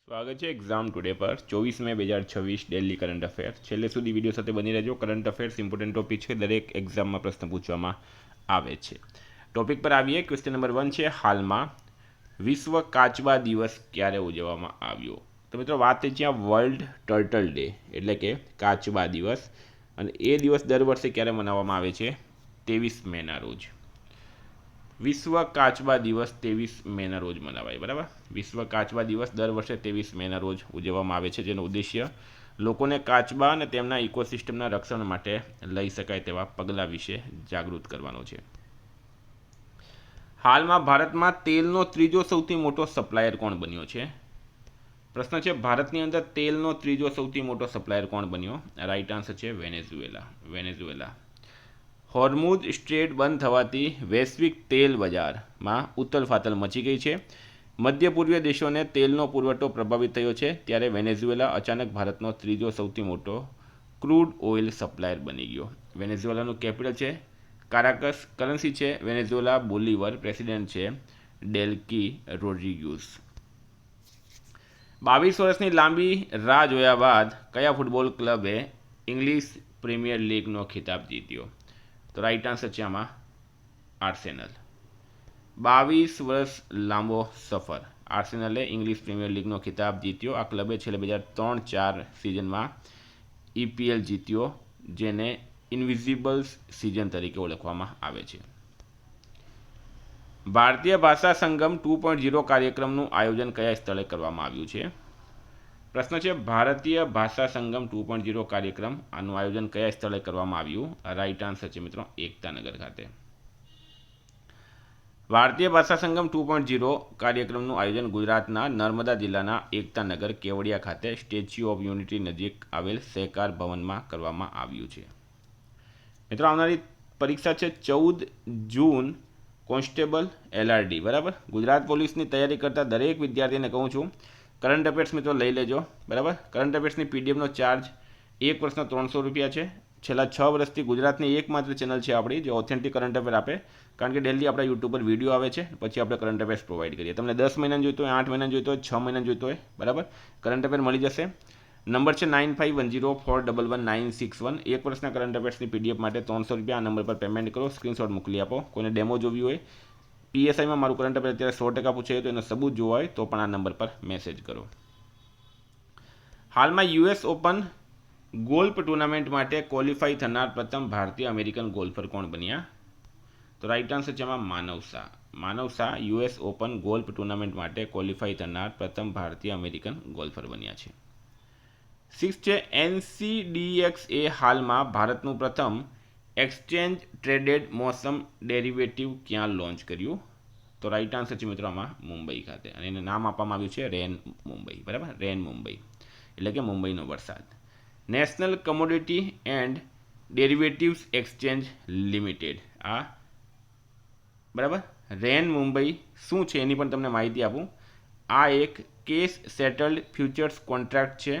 સ્વાગત છે exam today પર 24 મે 2026 ડેલી કરંટ અફેર છેલ્લે સુધી વિડીયો સાથે બની રહેજો. કરંટ અફેર્સ ઇમ્પોર્ટન્ટ ટોપિક છે, દરેક એક્ઝામમાં પ્રશ્ન પૂછવામાં આવે છે. ટોપિક પર આવીએ. ક્વેશ્ચન નંબર 1 છે, હાલમાં વિશ્વ કાચબા દિવસ ક્યારે ઉજવવામાં આવ્યો? તો મિત્રો વાત થઈ છે વર્લ્ડ ટર્ટલ ડે એટલે કે કાચબા દિવસ, અને એ દિવસ દર વર્ષે ક્યારે મનાવવામાં આવે છે? 23 મેના રોજ. વિશ્વ કાચબા દિવસ 23 મેના રોજ મનાવાય. બરાબર, વિશ્વ કાચબા દિવસ દર વર્ષે 23 મેના રોજ ઉજવવામાં આવે છે, જેનો ઉદ્દેશ્ય લોકોને કાચબા અને તેમના ઇકોસિસ્ટમના રક્ષણ માટે લઈ શકાય તેવા પગલાં વિશે જાગૃત કરવાનો છે. હાલમાં ભારતમાં તેલનો ત્રીજો સૌથી મોટો સપ્લાયર કોણ બન્યો છે? પ્રશ્ન છે, ભારતની અંદર તેલનો ત્રીજો સૌથી મોટો સપ્લાયર કોણ બન્યો? રાઈટ આન્સર છે વેનેઝુએલા. હોર્મુઝ સ્ટ્રેટ બંધ થવાથી વૈશ્વિક તેલ બજારમાં ઉથલફાથલ મચી ગઈ છે. મધ્ય પૂર્વીય દેશોને તેલનો પુરવઠો પ્રભાવિત થયો છે, ત્યારે વેનેઝુએલા અચાનક ભારતનો ત્રીજો સૌથી મોટો ક્રૂડ ઓઇલ સપ્લાયર બની ગયો. વેનેઝુએલાનું કેપિટલ છે કારાકસ, કરન્સી છે વેનેઝુએલા બોલીવર, પ્રેસિડેન્ટ છે ડેલ્કી રોડ્રિગ્યુઝ. 22 વર્ષની લાંબી રાહ જોયા બાદ કયા ફૂટબોલ ક્લબે ઇંગ્લિશ પ્રીમિયર લીગનો ખિતાબ જીત્યો? તો રાઈટ આન્સર છે આમાં આર્સેનલ. 22 વર્ષ લાંબો સફર, આર્સેનલે ઇંગ્લિશ પ્રીમિયર લીગનો ખિતાબ જીત્યો. આ ક્લબે છેલ્લે 2003-04 સિઝનમાં EPL જીત્યો, જેને ઇનવિઝિબલ્સ સિઝન તરીકે ઓળખવામાં આવે છે. ભારતીય ભાષા સંગમ 2.0 કાર્યક્રમનું આયોજન કયા સ્થળે કરવામાં આવ્યું છે? પ્રશ્ન છે, ભારતીય ભાષા સંગમ 2.0 કાર્યક્રમ, આનું આયોજન કયા સ્થળે કરવામાં આવ્યું? રાઈટ આન્સર છે મિત્રો એકતાનગર ખાતે. ભારતીય ભાષા સંગમ 2.0 કાર્યક્રમનું આયોજન ગુજરાતના નર્મદા જિલ્લાના એકતાનગર કેવડિયા ખાતે સ્ટેચ્યુ ઓફ યુનિટી નજીક આવેલ સહકાર ભવનમાં કરવામાં આવ્યું છે. મિત્રો આવનારી પરીક્ષા છે 14 જૂન, કોન્સ્ટેબલ LRD. બરાબર, ગુજરાત પોલીસની તૈયારી કરતા દરેક વિદ્યાર્થીને કહું છું, કરંટ અફેર્સ મિત્રો લઈ લેજો. બરાબર, કરંટ અફેર્સની PDFનો ચાર્જ એક વર્ષનો 300 રૂપિયા છે. છેલ્લા 6 વર્ષથી ગુજરાતની એકમાત્ર ચેનલ છે આપણી જે ઓથેન્ટિક કરંટ અફેર આપે, કારણ કે ડેલી આપણા યુટ્યુબ પર વિડીયો આવે છે, પછી આપણે કરંટ અફેર્સ પ્રોવાઈડ કરીએ. તમને 10 મહિનાનું જોઈતો હોય, 8 મહિનાનું જોઈતો હોય, 6 મહિનાનું જોઈતો હોય, બરાબર, કરંટ અફેર મળી જશે. નંબર છે 9510411961. એક વર્ષના કરંટ અફેર્સની PDF માટે 300 રૂપિયા આ નંબર પર પેમેન્ટ કરો, સ્ક્રીનશોટ મોકલી આપો. કોઈને ડેમો જોવી હોય, PSIમાં મારું કરંટ અફેર અત્યારે 100% પૂછાયું તો એનો સબૂત જોવા હોય તો પણ આ નંબર પર મેસેજ કરો. હાલમાં US ઓપન ગોલ્ફ ટુર્નામેન્ટ માટે ક્વોલિફાઈ થનાર પ્રથમ ભારતીય અમેરિકન ગોલ્ફર કોણ બન્યા? તો રાઈટ આન્સર છે એમાં Manav Shah US open golf tournament માટે ક્વોલિફાઈ થનાર પ્રથમ ભારતીય અમેરિકન ગોલ્ફર બન્યા છે. 6 છે, NCDEX એ હાલમાં ભારતનું પ્રથમ એક્સચેન્જ ટ્રેડેડ મોસમ ડેરિવેટિવ ક્યાં લોન્ચ કર્યું? તો રાઈટ આન્સર છે મિત્રો આમાં મુંબઈ ખાતે, અને એને નામ આપવામાં આવ્યું છે રેન મુંબઈ. બરાબર, રેન મુંબઈ એટલે કે મુંબઈનો વરસાદ. National commodity and derivatives exchange limited, આ બરાબર રેન મુંબઈ શું છે એની પણ તમને માહિતી આપું. આ એક કેસ સેટલડ ફ્યુચર્સ કોન્ટ્રાક્ટ છે,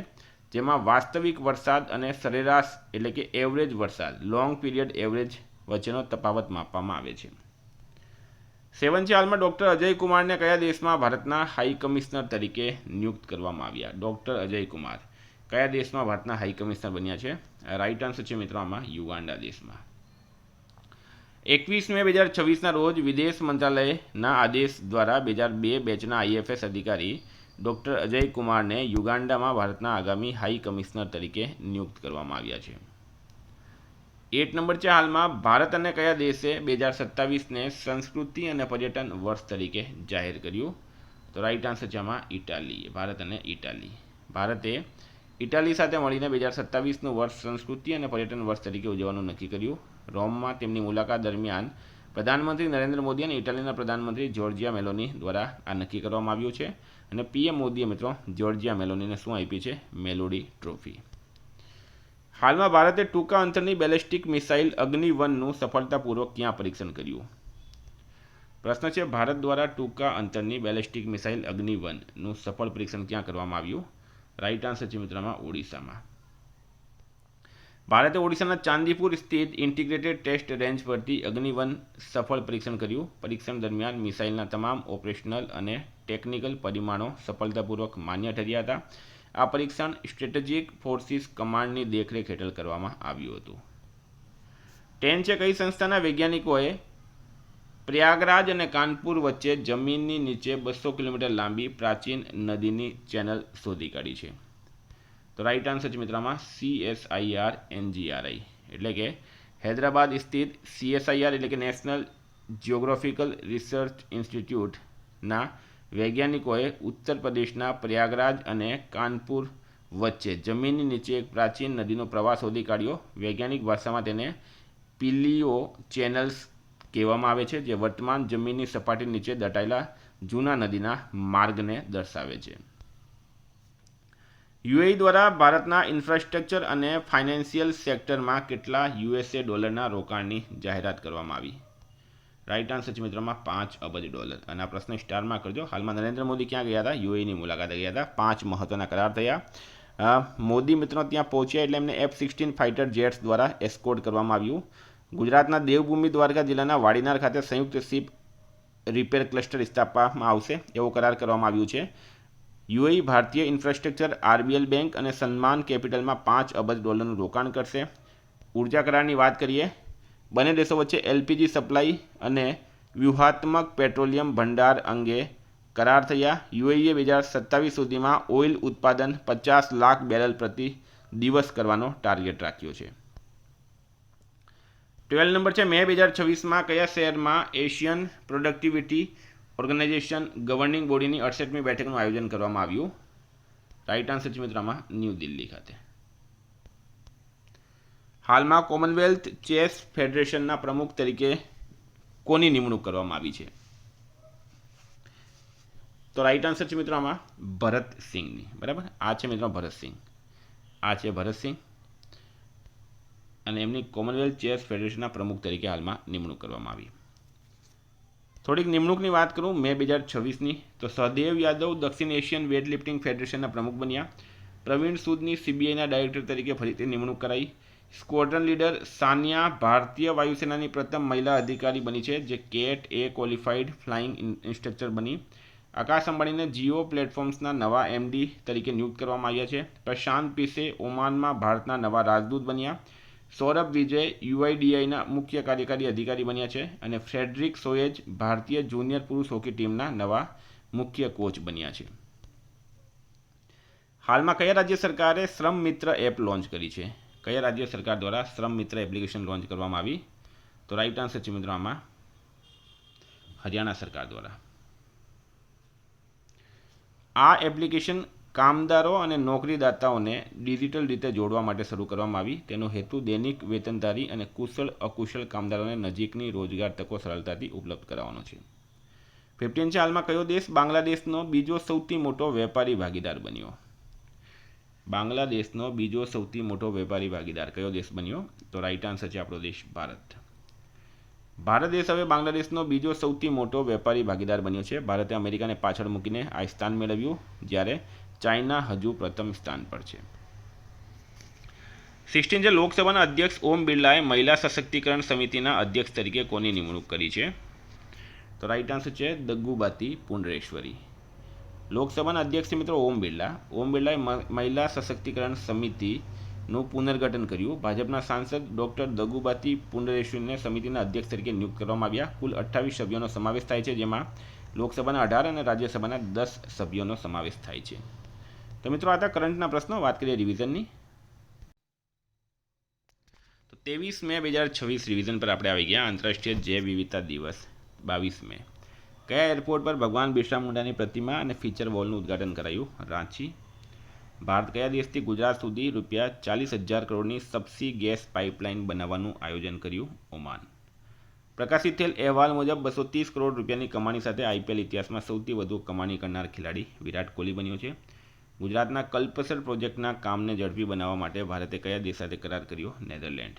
જેમાં વાસ્તવિક વરસાદ અને સરેરાશ એટલે કે એવરેજ વરસાદ, લોંગ પીરિયડ એવરેજ વચ્ચેનો તફાવત માપવામાં આવે છે. 7 છે, હાલમાં ડૉક્ટર અજય કુમારને કયા દેશમાં ભારતના હાઈ કમિશનર તરીકે નિયુક્ત કરવામાં આવ્યા? ડૉક્ટર અજય કુમાર કયા દેશમાં ભારતના હાઈ કમિશનર બન્યા છે? રાઈટ આન્સર છે મિત્રો આમાં યુગાન્ડા દેશમાં. 21 મે 2026ના રોજ વિદેશ મંત્રાલયના આદેશ દ્વારા 2002 બેચના IFS અધિકારી ડૉક્ટર અજય કુમારને યુગાન્ડામાં ભારતના આગામી હાઈ કમિશનર તરીકે નિયુક્ત કરવામાં આવ્યા છે. 8 નંબર છે, હાલમાં ભારત અને કયા દેશે 2027ને સંસ્કૃતિ અને પર્યટન વર્ષ તરીકે જાહેર કર્યું? તો રાઈટ આન્સર છે આમાં ઇટાલી. ભારત અને ઇટાલી. ભારતે ઇટાલી સાથે મળીને 2027નું વર્ષ સંસ્કૃતિ અને પર્યટન વર્ષ તરીકે ઉજવવાનું નક્કી કર્યું. રોમમાં તેમની મુલાકાત દરમિયાન પ્રધાનમંત્રી નરેન્દ્ર મોદી અને ઇટાલીના પ્રધાનમંત્રી જોર્જિયા મેલોની દ્વારા આ નક્કી કરવામાં આવ્યું છે, અને PM મોદીએ મિત્રો જોર્જિયા મેલોનીને શું આપી છે? Melody trophy. હાલમાં ભારતે ટૂંકા અંતરની બેલેસ્ટિક મિસાઇલ અગ્નિ-1નું સફળતાપૂર્વક ક્યાં પરીક્ષણ કર્યું? પ્રશ્ન છે, ભારત દ્વારા ટૂંકા અંતરની બેલેસ્ટિક મિસાઇલ અગ્નિ-1નું સફળ પરીક્ષણ ક્યાં કરવામાં આવ્યું? રાઈટ આન્સર છે મિત્રોમાં ઓડિશામાં. ભારતે ઓડિશાના ચાંદીપુર સ્થિત ઇન્ટિગ્રેટેડ ટેસ્ટ રેન્જ પરથી અગ્નિવન સફળ પરીક્ષણ કર્યું. પરીક્ષણ દરમિયાન મિસાઇલના તમામ ઓપરેશનલ અને ટેકનિકલ પરિમાણો સફળતાપૂર્વક માન્ય ઠર્યા હતા. આ પરીક્ષણ સ્ટ્રેટેજિક ફોર્સિસ કમાન્ડની દેખરેખ હેઠળ કરવામાં આવ્યું હતું. 10 છે, કઈ સંસ્થાના વૈજ્ઞાનિકોએ પ્રયાગરાજ અને કાનપુર વચ્ચે જમીનની નીચે 200 કિલોમીટર લાંબી પ્રાચીન નદીની ચેનલ શોધી કાઢી છે? તો રાઈટ આન્સર છે મિત્રોમાં CSIR-NGRI, એટલે કે હૈદરાબાદ સ્થિત CSIR એટલે કે નેશનલ જિયોગ્રાફિકલ રિસર્ચ ઇન્સ્ટિટ્યૂટના વૈજ્ઞાનિકોએ ઉત્તર પ્રદેશના પ્રયાગરાજ અને કાનપુર વચ્ચે જમીનની નીચે એક પ્રાચીન નદીનો પ્રવાહ શોધી કાઢ્યો. વૈજ્ઞાનિક ભાષામાં તેને પિલિયો ચેનલ્સ કહેવામાં આવે છે, જે વર્તમાન જમીનની સપાટી નીચે દટાયેલા જૂના નદીના માર્ગને દર્શાવે છે. યુએઈ દ્વારા ભારતના ઇન્ફ્રાસ્ટ્રક્ચર અને ફાઇનાન્શિયલ સેક્ટરમાં કેટલા $ના રોકાણની જાહેરાત કરવામાં આવી? રાઈટ આન્સર છે મિત્રોમાં $5 અબજ. અને આ પ્રશ્ન સ્ટારમાં કરજો. હાલમાં નરેન્દ્ર મોદી ક્યાં ગયા હતા? યુએઈની મુલાકાતે ગયા હતા. 5 મહત્વના કરાર થયા. મોદી મિત્રો ત્યાં પહોંચ્યા એટલે એમને F-16 ફાઇટર જેટ્સ દ્વારા એસ્કોર્ટ કરવામાં આવ્યું. ગુજરાતના દેવભૂમિ દ્વારકા જિલ્લાના વાડીનાર ખાતે સંયુક્ત શિપ રિપેર ક્લસ્ટર સ્થાપવામાં આવશે એવો કરાર કરવામાં આવ્યું છે. યુએઈ ભારતીય ઇન્ફ્રાસ્ટ્રક્ચર, RBL બેંક અને સન્માન કેપિટલમાં $5 અબજ રોકાણ કરશે. ઉર્જા કરારની વાત કરીએ. બંને દેશો વચ્ચે LPG સપ્લાય અને વ્યૂહાત્મક પેટ્રોલિયમ ભંડાર અંગે કરાર થયા. યુએઈએ 2027 સુધીમાં ઓઇલ ઉત્પાદન 50 લાખ બેરલ પ્રતિ દિવસ કરવાનો ટાર્ગેટ રાખ્યો છે. 12 નંબર છે, મે 2026માં કયા શહેરમાં એશિયન પ્રોડક્ટિવિટી ઓર્ગેનાઇઝેશન ગવર્નિંગ બોડીની 68મી બેઠકનું આયોજન કરવામાં આવ્યું? રાઈટ આન્સર છે મિત્રોમાં ન્યૂ દિલ્હી ખાતે. હાલમાં કોમનવેલ્થ ચેસ ફેડરેશનના પ્રમુખ તરીકે કોની નિમણૂક કરવામાં આવી છે? તો રાઈટ આન્સર છે મિત્રો આમાં ભરત સિંઘની. બરાબર, આ છે મિત્રો ભરતસિંહ. આ છે ભરતસિંહ અને એમની કોમનવેલ્થ ચેસ ફેડરેશનના પ્રમુખ તરીકે હાલમાં નિમણૂક કરવામાં આવી. થોડીક નિમણૂકની વાત કરું મે 2026ની, તો સહદેવ યાદવ દક્ષિણ એશિયન વેઇટલિફ્ટિંગ ફેડરેશનના પ્રમુખ બન્યા. પ્રવીણ સૂદની CBIના ડાયરેક્ટર તરીકે ફરીથી નિમણૂક કરાઈ. સ્ક્વોડ્રન લીડર સાનિયા ભારતીય વાયુસેનાની પ્રથમ મહિલા અધિકારી બની છે, જે CAT A qualified flying instructor બની. આકાશ અંબાણીને જીઓ પ્લેટફોર્મ્સના નવા MD તરીકે નિયુક્ત કરવામાં આવ્યા છે. પ્રશાંત પિસે ઓમાનમાં ભારતના નવા રાજદૂત બન્યા. સૌરભ વિજય UIDAIના મુખ્ય કાર્યકારી અધિકારી બન્યા છે. અને ફ્રેડરિક સોએજ ભારતીય જુનિયર પુરુષ હોકી ટીમના નવા મુખ્ય કોચ બન્યા છે. હાલમાં કયા રાજ્ય સરકારે શ્રમ મિત્ર એપ લોન્ચ કરી છે? કયા રાજ્ય સરકાર દ્વારા શ્રમ મિત્ર એપ્લિકેશન લોન્ચ કરવામાં આવી? તો રાઈટ આન્સર છે મિત્રો આમાં હરિયાણા સરકાર દ્વારા. આ એપ્લિકેશન કામદારો અને નોકરીદાતાઓને ડિજિટલ રીતે જોડવા માટે શરૂ કરવામાં આવી. તેનો હેતુ દૈનિક વેતનધારી અને કુશળ અકુશળ કામદારોને નજીકની રોજગાર તકો સરળતાથી ઉપલબ્ધ કરાવવાનો છે. 15 છે, હાલમાં કયો દેશ બાંગ્લાદેશનો બીજો સૌથી મોટો વેપારી ભાગીદાર બન્યો? બાંગ્લાદેશનો બીજો સૌથી મોટો વેપારી ભાગીદાર કયો દેશ બન્યો? તો રાઈટ આન્સર છે આપણો દેશ ભારત. ભારત દેશ હવે બાંગ્લાદેશનો બીજો સૌથી મોટો વેપારી ભાગીદાર બન્યો છે. ભારતે અમેરિકાને પાછળ મૂકીને આ સ્થાન મેળવ્યું, જ્યારે ચાઇના હજુ પ્રથમ સ્થાન પર છે. 16 છે, લોકસભાના અધ્યક્ષ ઓમ બિરલાએ મહિલા સશક્તિકરણ સમિતિના અધ્યક્ષ તરીકે કોની નિમણૂક કરી છે? તો રાઈટ આન્સર છે દગ્ગુબાતી પુંડરેશ્વરી. લોકસભાના અધ્યક્ષ મિત્રો ઓમ બિરલા. ઓમ બિરલાએ મહિલા સશક્તિકરણ સમિતિનું પુનર્ગઠન કર્યું. ભાજપના સાંસદ ડોક્ટર દગ્ગુબાતી પુંડરેશ્વરીને સમિતિના અધ્યક્ષ તરીકે નિયુક્ત કરવામાં આવ્યા. કુલ 28 સભ્યોનો સમાવેશ થાય છે, જેમાં લોકસભાના 18 અને રાજ્યસભાના 10 સભ્યોનો સમાવેશ થાય છે. તો મિત્રો આ હતા કરંટના પ્રશ્નો. વાત કરીએ રિવિઝનની. તો 23 મે 2026 રિવિઝન પર આપણે આવી ગયા. આંતરરાષ્ટ્રીય જૈવ વિવિધતા દિવસ 22 મે. કયા એરપોર્ટ પર ભગવાન બિરસા મુંડાની પ્રતિમા અને ફીચર વોલનું ઉદ્ઘાટન કરાયું? રાંચી. ભારત કયા દેશથી ગુજરાત સુધી ₹40,000 કરોડની સબસી ગેસ પાઇપલાઇન બનાવવાનું આયોજન કર્યું? ઓમાન. પ્રકાશિત થયેલ અહેવાલ મુજબ ₹230 કરોડની કમાણી સાથે IPL ઇતિહાસમાં સૌથી વધુ કમાણી કરનાર ખેલાડી વિરાટ કોહલી બન્યો છે. ગુજરાતના કલ્પસર પ્રોજેક્ટના કામને ઝડપી બનાવવા માટે ભારતે કયા દેશ સાથે કરાર કર્યો? નેધરલેન્ડ.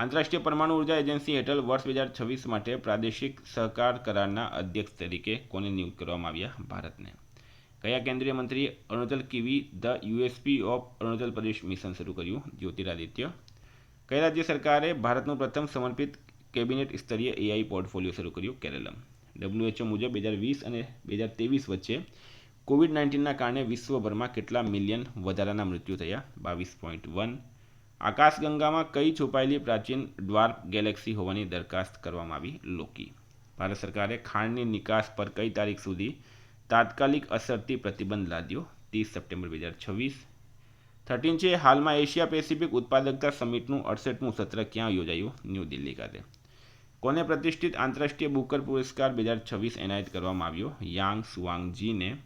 આંતરરાષ્ટ્રીય પરમાણુ ઉર્જા એજન્સી હેઠળ વર્ષ 2026 માટે પ્રાદેશિક સહકાર કરારના અધ્યક્ષ તરીકે કોને નિયુક્ત કરવામાં આવ્યા? ભારતને. કયા કેન્દ્રીય મંત્રીએ Arunachal kiwi the USP of Arunachal Pradesh mission શરૂ કર્યું? જ્યોતિરાદિત્ય. કઈ રાજ્ય સરકારે ભારતનું પ્રથમ સમર્પિત કેબિનેટ સ્તરીય એઆઈ પોર્ટફોલિયો શરૂ કર્યું? કેરળમ. WHO મુજબ 2020 અને 2023 વચ્ચે કોવિડ-19ના કારણે વિશ્વભરમાં કેટલા મિલિયન વધારાના મૃત્યુ થયા? 22.1. આકાશગંગામાં કઈ છુપાયેલી પ્રાચીન ડ્વાર્ફ ગેલેક્સી હોવાની દરખાસ્ત કરવામાં આવી? લોકી. ભારત સરકારે ખાંડની નિકાસ પર કઈ તારીખ સુધી તાત્કાલિક અસરથી પ્રતિબંધ લાદ્યો? 30 સપ્ટેમ્બર 2026. 13 છે. હાલમાં એશિયા પેસિફિક ઉત્પાદકતા સમિટનું 68મું સત્ર ક્યાં યોજાયું? ન્યૂ દિલ્હી ખાતે. કોને પ્રતિષ્ઠિત આંતરરાષ્ટ્રીય બુકર પુરસ્કાર 2026 એનાયત કરવામાં આવ્યો? યાંગ સુવાંગજીને.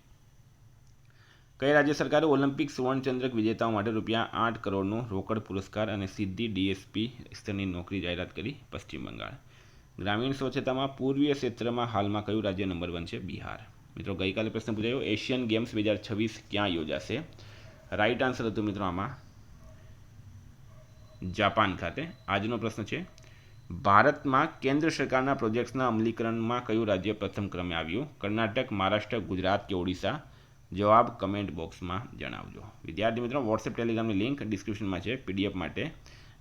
કઈ રાજ્ય સરકારે ઓલિમ્પિક સુવર્ણચંદ્રક વિજેતાઓ માટે ₹8 કરોડનો રોકડ પુરસ્કાર અને સીધી ડીએસપી સ્તરની નોકરી જાહેરાત કરી? પશ્ચિમ બંગાળ. ગ્રામીણ સ્વચ્છતામાં પૂર્વીય ક્ષેત્રમાં હાલમાં કયું રાજ્ય નંબર 1 છે? બિહાર. મિત્રો ગઈકાલે પ્રશ્ન પૂછાયો એશિયન ગેમ્સ 2026 ક્યાં યોજાશે? રાઈટ આન્સર હતું મિત્રો આમાં જાપાન ખાતે. આજનો પ્રશ્ન છે ભારતમાં કેન્દ્ર સરકારના પ્રોજેક્ટ્સના અમલીકરણમાં કયું રાજ્ય પ્રથમ ક્રમે આવ્યું? કર્ણાટક, મહારાષ્ટ્ર, ગુજરાત કે ઓડિશા? જવાબ કમેન્ટ બોક્સમાં જણાવજો. વિદ્યાર્થી મિત્રો વોટ્સએપ ટેલિગ્રામની લિંક ડિસ્ક્રિપ્શનમાં છે. પીડીએફ માટે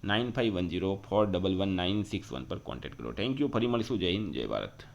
9510411961 પર કોન્ટેક્ટ કરો. Thank you. ફરી મળીશું. જય હિન્દ, જય ભારત.